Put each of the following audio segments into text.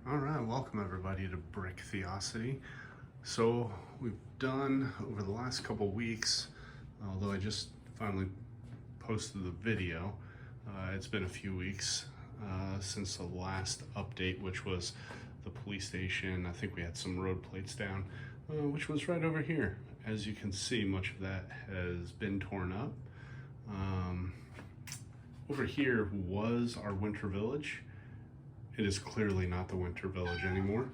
All right, welcome everybody to Brick Theocity. So we've done over the last couple weeks, although I just finally posted the video, it's been a few weeks since the last update, which was the police station. I think we had some road plates down, which was right over here. As you can see, much of that has been torn up. Over here was our winter village. It is clearly not the winter village anymore.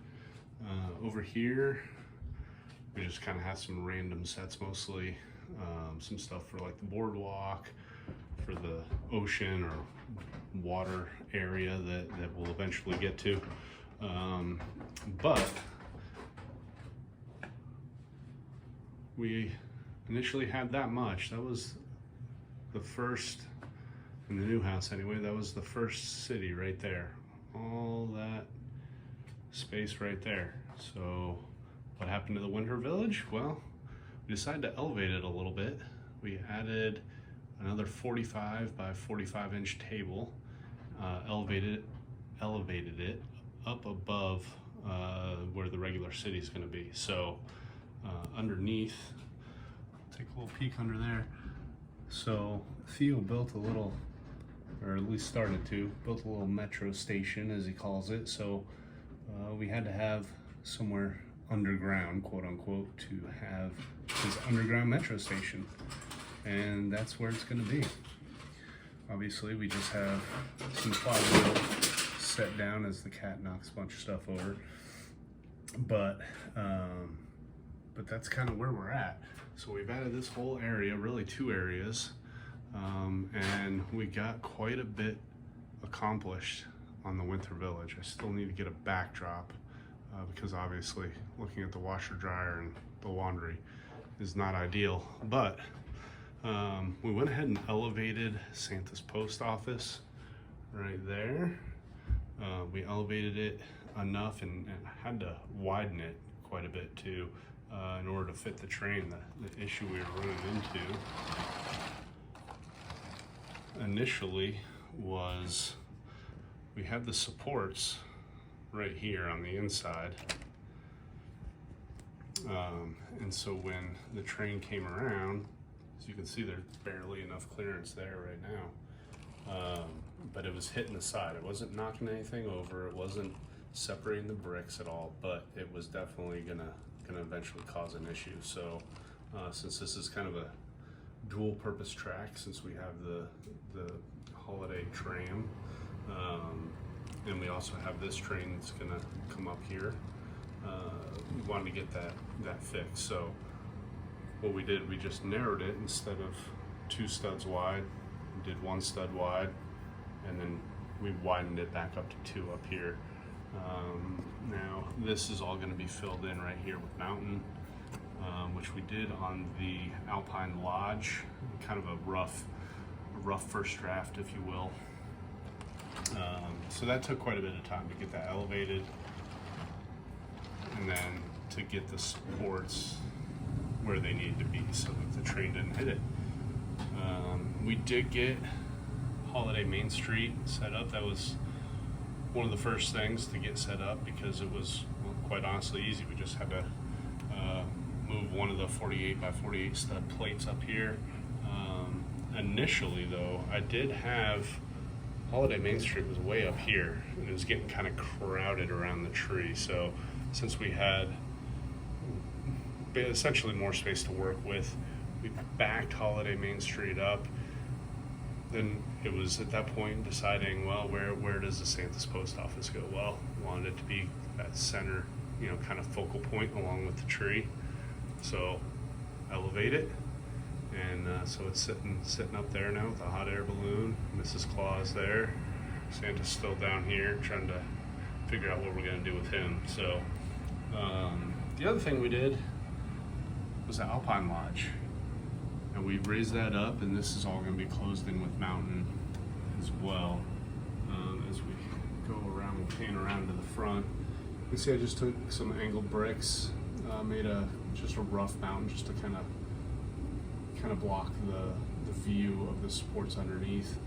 Over here, we just kind of have some random sets mostly. Some stuff for like the boardwalk, for the ocean or water area that we'll eventually get to. But we initially had that much. That was the first, in the new house anyway, that was the first city right there. All that space right there. So what happened to the winter village? Well, we decided to elevate it a little bit. We added another 45 by 45 inch table, elevated it up above where the regular city is going to be. So underneath, take a little peek under there. So Theo built a little, or at least started to, built a little metro station, as he calls it. So we had to have somewhere underground, quote unquote, to have his underground metro station. And that's where it's gonna be. Obviously, we just have some plywood set down as the cat knocks a bunch of stuff over. But that's kind of where we're at. So we've added this whole area, really two areas. And we got quite a bit accomplished on the winter village. I still need to get a backdrop because obviously looking at the washer dryer and the laundry is not ideal. But we went ahead and elevated Santa's post office right there. We elevated it enough and had to widen it quite a bit too in order to fit the train. The issue we were running into initially was we had the supports right here on the inside, and so when the train came around, as you can see, there's barely enough clearance there right now, but it was hitting the side. It wasn't knocking anything over, it wasn't separating the bricks at all, but it was definitely gonna eventually cause an issue. So since this is kind of a dual purpose track, since we have the holiday tram, and we also have this train that's gonna come up here, we wanted to get that fixed. So what we did, we just narrowed it. Instead of 2 studs wide, we did 1 stud wide, and then we widened it back up to 2 up here. Now this is all going to be filled in right here with mountain, which we did on the Alpine Lodge, kind of a rough first draft, if you will. So that took quite a bit of time to get that elevated, and then to get the supports where they need to be so that the train didn't hit it. We did get Holiday Main Street set up. That was one of the first things to get set up because it was, well, quite honestly easy. We just had to move one of the 48 by 48 stud plates up here. Initially though, I did have Holiday Main Street was way up here and it was getting kind of crowded around the tree. So since we had essentially more space to work with, we backed Holiday Main Street up. Then it was at that point deciding, well, where does the Santa's post office go? Well, wanted it to be that center, kind of focal point along with the tree. So elevate it, and so it's sitting up there now with a hot air balloon. Mrs. Claus there. Santa's still down here trying to figure out what we're gonna do with him. So the other thing we did was the Alpine Lodge. And we raised that up, and this is all going to be closed in with mountain as well. As we go around and pan around to the front, you can see I just took some angled bricks, made just a rough mountain just to kind of block the view of the supports underneath.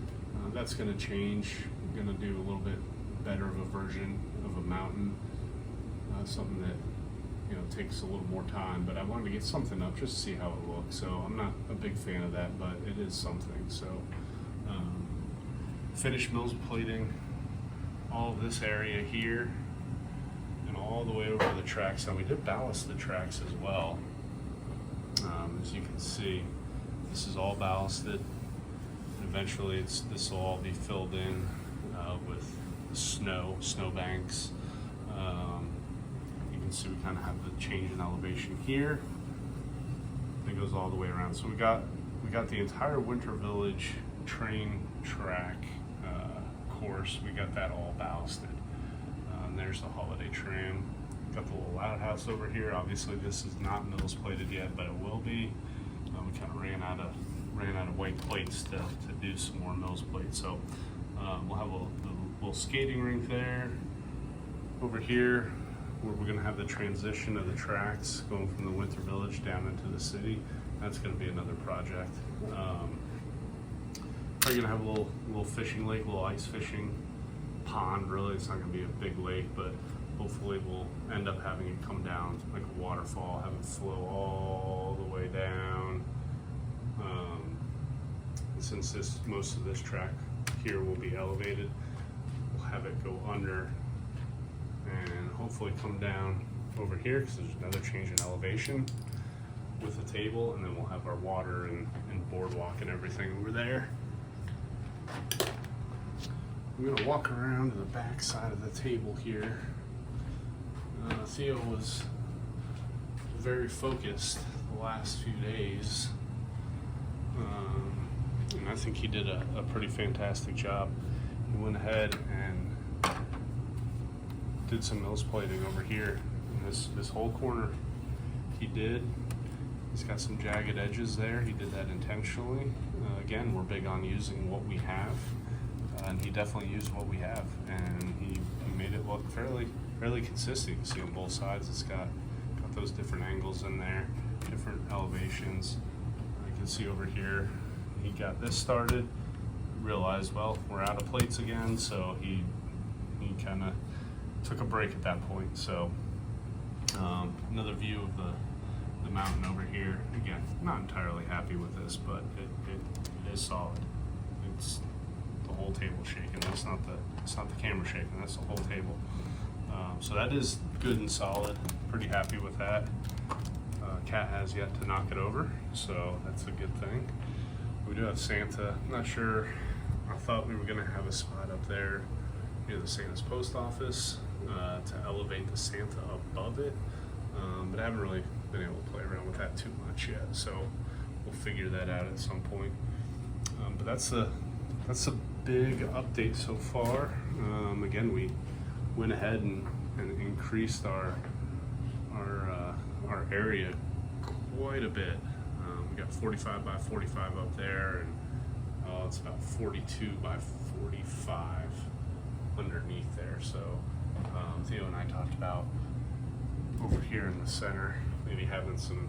That's going to change. I'm going to do a little bit better of a version of a mountain something that, you know, takes a little more time, but I wanted to get something up just to see how it looks. So I'm not a big fan of that, but it is something. So finished mills plating all of this area here and all the way over to the tracks. Now we did ballast the tracks as well. As you can see, this is all ballasted. And eventually this will all be filled in with snow banks. You can see we kind of have the change in elevation here. It goes all the way around. So we got the entire Winter Village train track course. We got that all ballasted. There's the holiday tram. Got the little outhouse over here. Obviously this is not mills plated yet, but it will be. We kind of ran out of white plates to do some more mills plate. So we'll have a little skating rink there. Over here, where we're gonna have the transition of the tracks going from the Winter Village down into the city. That's gonna be another project. Probably gonna have a little fishing lake, a little ice fishing pond. Really, it's not gonna be a big lake, but hopefully we'll end up having it come down like a waterfall, have it flow all the way down. Since most of this track here will be elevated, we'll have it go under and hopefully come down over here because there's another change in elevation with the table, and then we'll have our water and boardwalk and everything over there. I'm gonna walk around to the back side of the table here. Theo was very focused the last few days, and I think he did a pretty fantastic job. He went ahead and did some mills plating over here. And this whole corner he did. He's got some jagged edges there. He did that intentionally. Again, we're big on using what we have, and he definitely used what we have, and he made it look fairly consistent. You can see on both sides it's got those different angles in there, different elevations. You can see over here he got this started, realized, well, we're out of plates again, so he kind of took a break at that point. So another view of the mountain over here. Again, not entirely happy with this, but it is solid. It's the whole table shaking. It's not the camera shaking, that's the whole table. So that is good and solid. Pretty happy with that. Cat has yet to knock it over, so that's a good thing. We do have Santa. I'm not sure. I thought we were gonna have a spot up there near the Santa's post office to elevate the Santa above it, but I haven't really been able to play around with that too much yet. So we'll figure that out at some point. But that's a big update so far. Again, we went ahead and increased our area quite a bit. We got 45 by 45 up there, and it's about 42 by 45 underneath there. So Theo and I talked about over here in the center, maybe having some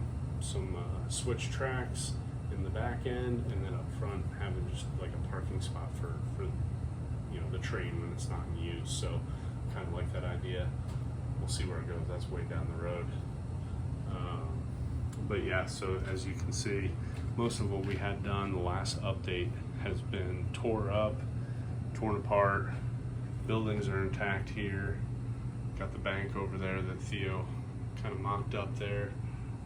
switch tracks in the back end, and then up front having just like a parking spot for you know, the train when it's not in use. So kind of like that idea. We'll see where it goes. That's way down the road. But yeah, so as you can see, most of what we had done the last update has been torn apart. Buildings are intact here. Got the bank over there that Theo kind of mocked up there.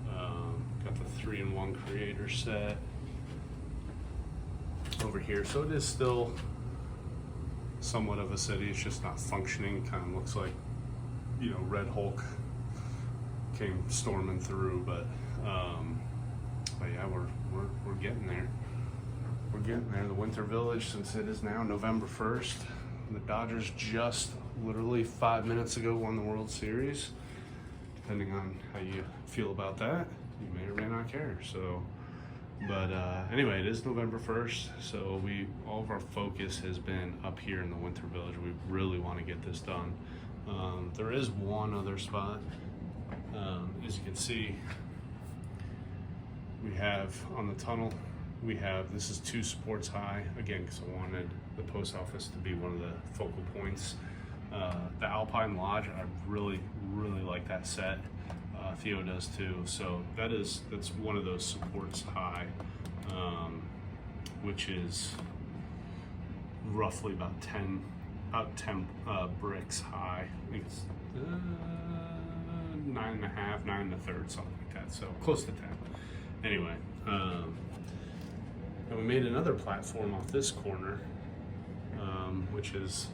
Got the 3-in-1 creator set over here. So it is still somewhat of a city. It's just not functioning. Kind of looks like, you know, Red Hulk came storming through, but yeah, we're getting there. We're getting there. The Winter Village, since it is now November 1st, the Dodgers just literally 5 minutes ago won the World Series. Depending on how you feel about that, you may or may not care. So, but anyway, it is November 1st, so all of our focus has been up here in the Winter Village. We really want to get this done. There is one other spot. As you can see, we have on the tunnel, this is 2 sports high, again, because I wanted the post office to be one of the focal points. The Alpine Lodge, I really like that set. Theo does too. So that's one of those supports high, which is roughly about 10 bricks high. I think it's 9.5, 9 1/3, something like that. So close to 10. Anyway, and we made another platform off this corner, which is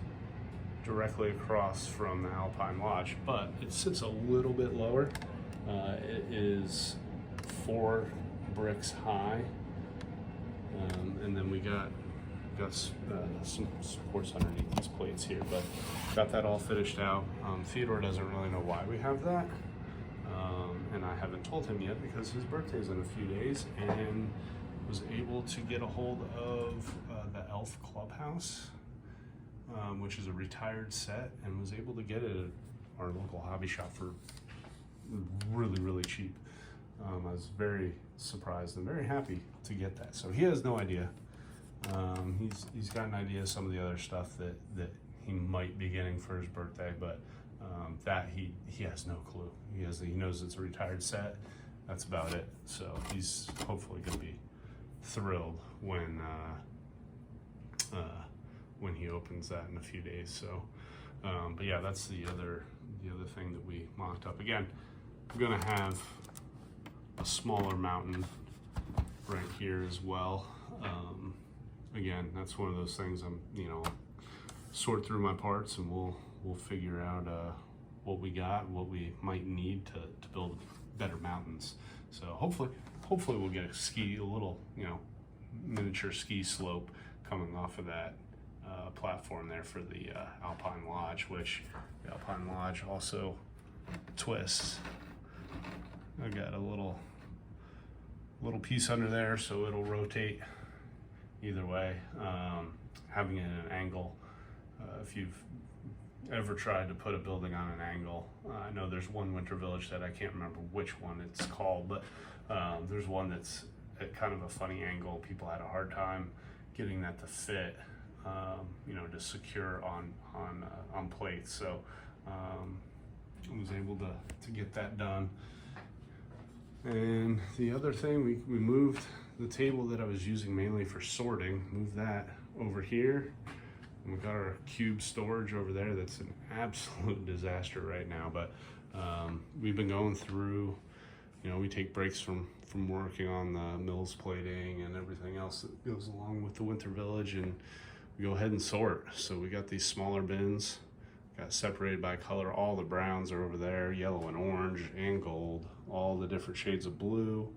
directly across from the Alpine Lodge, but it sits a little bit lower. It is 4 bricks high, and then we got some supports underneath these plates here, but got that all finished out. Theodore doesn't really know why we have that, and I haven't told him yet because his birthday's in a few days, and was able to get a hold of the Elf Clubhouse, which is a retired set, and was able to get it at our local hobby shop for really cheap. I was very surprised and very happy to get that. So he has no idea. He's got an idea of some of the other stuff that he might be getting for his birthday, but that he has no clue. He knows it's a retired set. That's about it. So he's hopefully gonna be thrilled when he opens that in a few days. So, but yeah, that's the other thing that we mocked up. Again, I'm gonna have a smaller mountain right here as well. Again, that's one of those things I'm, sort through my parts, and we'll figure out what we got, what we might need to build better mountains. So hopefully we'll get a little, miniature ski slope coming off of that platform there for the Alpine Lodge, which the Alpine Lodge also twists. I got a little piece under there, so it'll rotate either way. Having it at an angle, if you've ever tried to put a building on an angle, I know there's one winter village that I can't remember which one it's called, but there's one that's at kind of a funny angle. People had a hard time getting that to fit, to secure on plates. So I was able to get that done. And the other thing, we moved the table that I was using mainly for sorting, moved that over here. And we got our cube storage over there. That's an absolute disaster right now, but we've been going through, we take breaks from working on the mills plating and everything else that goes along with the winter village, and we go ahead and sort. So we got these smaller bins, got separated by color. All the browns are over there, yellow and orange and gold, all the different shades of blue.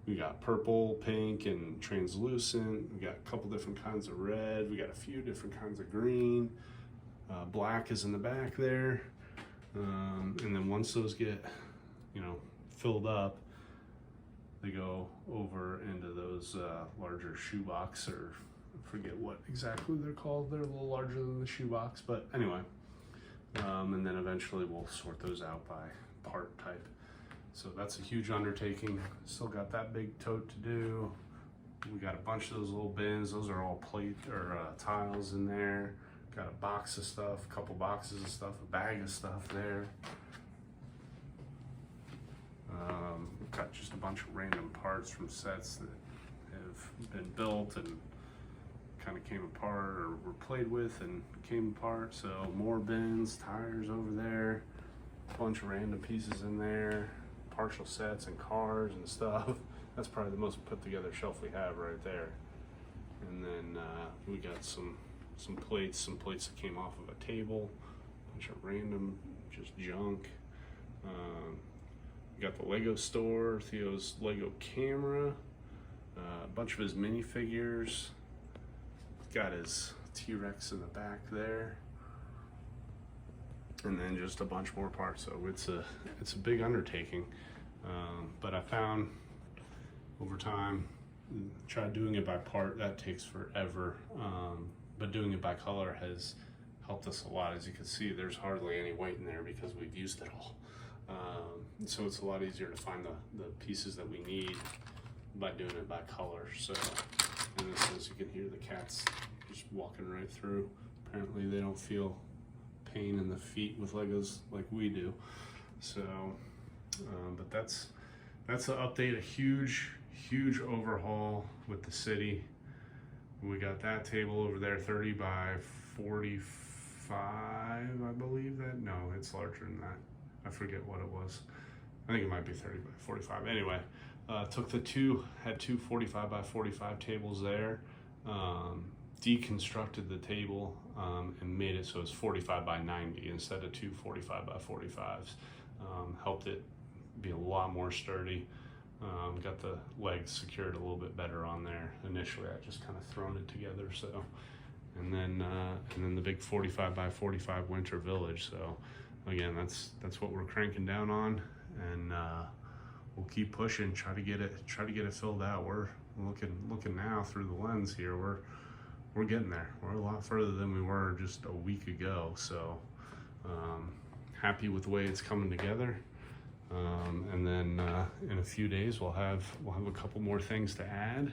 We got purple, pink, and translucent. We got a couple different kinds of red. We got a few different kinds of green. Black is in the back there. And then once those get, filled up, they go over into those larger shoebox, or I forget what exactly they're called. They're a little larger than the shoebox, but anyway. And then eventually we'll sort those out by part type. So that's a huge undertaking. Still got that big tote to do. We got a bunch of those little bins. Those are all plate or tiles in there. Got a box of stuff, a couple boxes of stuff, a bag of stuff there. We've got just a bunch of random parts from sets that have been built and kind of came apart, or were played with and came apart. So more bins, tires over there, a bunch of random pieces in there, partial sets and cars and stuff. That's probably the most put together shelf we have right there. And then we got some plates that came off of a table, a bunch of random just junk. We got the Lego store, Theo's Lego camera, a bunch of his minifigures. Got his T-Rex in the back there, and then just a bunch more parts. So it's a big undertaking, but I found over time, tried doing it by part, that takes forever, but doing it by color has helped us a lot. As you can see, there's hardly any white in there because we've used it all. So it's a lot easier to find the pieces that we need by doing it by color. So, and this is, you can hear the cats just walking right through. Apparently they don't feel pain in the feet with Legos like we do. So, but that's the update. A huge overhaul with the city. We got that table over there, 30 by 45, I believe that. No, it's larger than that. I forget what it was. I think it might be 30 by 45. Anyway, took had two 45 by 45 tables there, deconstructed the table, and made it so it's 45 by 90 instead of two 45 by 45s. Helped it be a lot more sturdy. Got the legs secured a little bit better on there. Initially, I just kind of thrown it together. So, and then the big 45 by 45 winter village. So, again, that's what we're cranking down on, and we'll keep pushing. Try to get it filled out. We're looking now through the lens here. We're getting there. We're a lot further than we were just a week ago. So, happy with the way it's coming together. And then in a few days we'll have a couple more things to add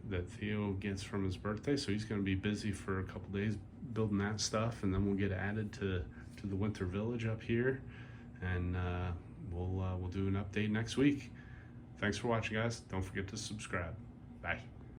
that Theo gets from his birthday. So he's going to be busy for a couple days building that stuff, and then we'll get added to the winter village up here, and we'll do an update next week. Thanks for watching, guys. Don't forget to subscribe. Bye.